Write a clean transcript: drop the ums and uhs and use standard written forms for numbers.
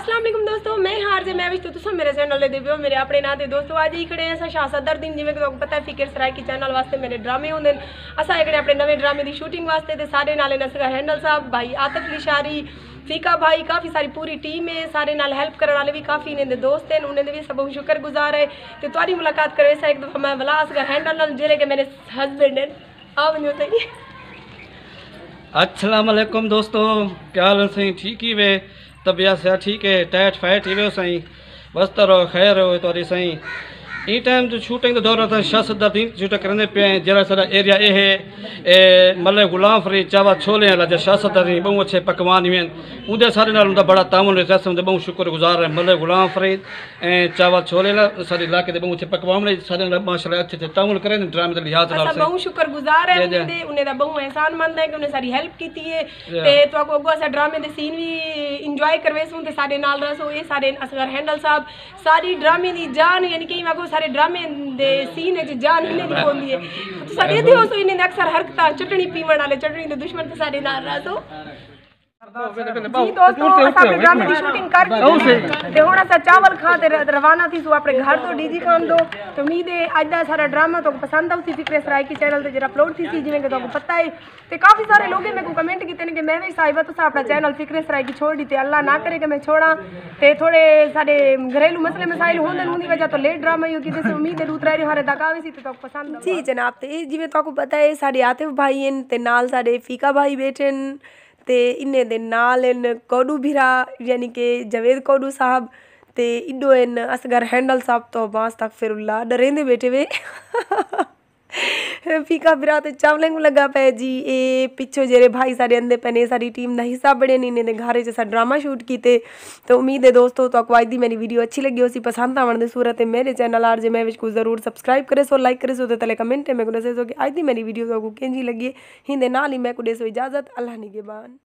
अस्सलाम वालेकुम दोस्तों, मैं हार जे मैं भी तुम मेरे चैनल दे पियो मेरे अपने ना दे दोस्तों। आज ही खड़े हैं शाह सदर दिन जिवें कि पता है फिकर सराय की चैनल वास्ते मेरे ड्रामे होंगे। असा खड़े अपने नवे ड्रामे की शूटिंग वास्ते ते सारे नाले नसगा हैंडल साहब भाई आतिफ लिशारी फीका भाई काफ़ी सारी पूरी टीम है। सारे नाल हेल्प करने वाले भी काफ़ी इन्हें दोस्त हैं, उन्हें भी सब शुक्रगुजार है। तो तुम्हारी मुलाकात करो ऐसा एक दफ़ा मैं बुला असगा हैंडल नाल जेले के मेरे हस्बैंड हैं। आओ बनो सही। अस्सलाम वालेकुम दोस्तों, क्या हाल है सही? ठीक ही वे तबियत से ठीक है, टाइट फैट ही वे सही बस तरो खैर हो तो सही। ई टाइम जो शूटिंग का दौर था शाह सदर दिन शूट करने पे जरा सारा एरिया ये है मतलब गुलाम फरीद चावा छोले वाला जो शाह सदर दिन बहुत अच्छे पकवान हुए उनके सारे नाल उनका बड़ा तामुन है। उनके बहुत शुक्रगुजार है मतलब गुलाम फरीद चावा छोले सारे इलाके के बहुत अच्छे पकवान सारे माशाल्लाह अच्छे तामुन करें ड्रामे के लिहाज नाल बहुत शुक्रगुजार है उन्हें दा बहुत एहसानमंद है कि उन्हें सारी हेल्प की है ते तो को अगो ड्रामे दे सीन भी इंजॉय करवेसू ते सारे नाल रसो ये सारे असगर हैंडल साहब सारी ड्रामे दी जान यानी कि मैं सारे ड्रामे दे सीन है जान इन्हें दी होंदी है तो सारे दी हो सो इन्हें अक्सर हरकत चटनी पीवण वाले चटनी दे दुश्मन ते सारे नाल रसो जी दोस्तों अपने ड्रामे की शूटिंग करके ते हुण असा चावल खा ते रवाना थी सो अपने घर तो डीजी खान दो तो उम्मीद है आज दा सारा ड्रामा तो पसंद आउसी फिक्रे सराय की चैनल ते जरा अपलोड थी सी जिवें कि तो पता है ते काफी सारे लोग मेरे को कमेंट कीते ने कि मैं भी साहिबा तुसा अपना चैनल फिक्रे सराय की छोड़ दी ते अल्लाह ना करे कि मैं छोड़ा ते थोड़े सारे घरेलू मसले मसाइल होंदे उनकी वजह तो लेट ड्रामा ही की ते उम्मीद है दूसरा हमारे दकावे सी ते तो पसंद जी जनाब ते जिवें तो पता है सारे आतिफ भाई हैं ते नाल सारे फीका भाई बैठे ते इन्ने दे नाल इन कोडू भिरा यानी कि जवेद कोडू साहब ते इडो इन असगर हैंडल साहब तो बास तक फिर डरेंदे बैठे वे फीका भिरा ते चावलें लगा पे जी ए पिछो जेरे भाई सारे अंदे पने सारी टीम का हिस्सा बड़े नहीं ने घर च ड्रामा शूट किए। तो उम्मीद है दोस्तों तो आपको आज दी मेरी वीडियो अच्छी लगी उसी पसंद आवन दे सूरत है मेरे चैनल आर जे मैं विच को जरूर सब्सक्राइब करे सो लाइक करे सो ते तले कमेंट में को दसे सो कि आज दी मेरी वीडियो को केंजी लगी हिंदे नाल ही मैं को दे सो इजाजत अल्लाह निगहबान।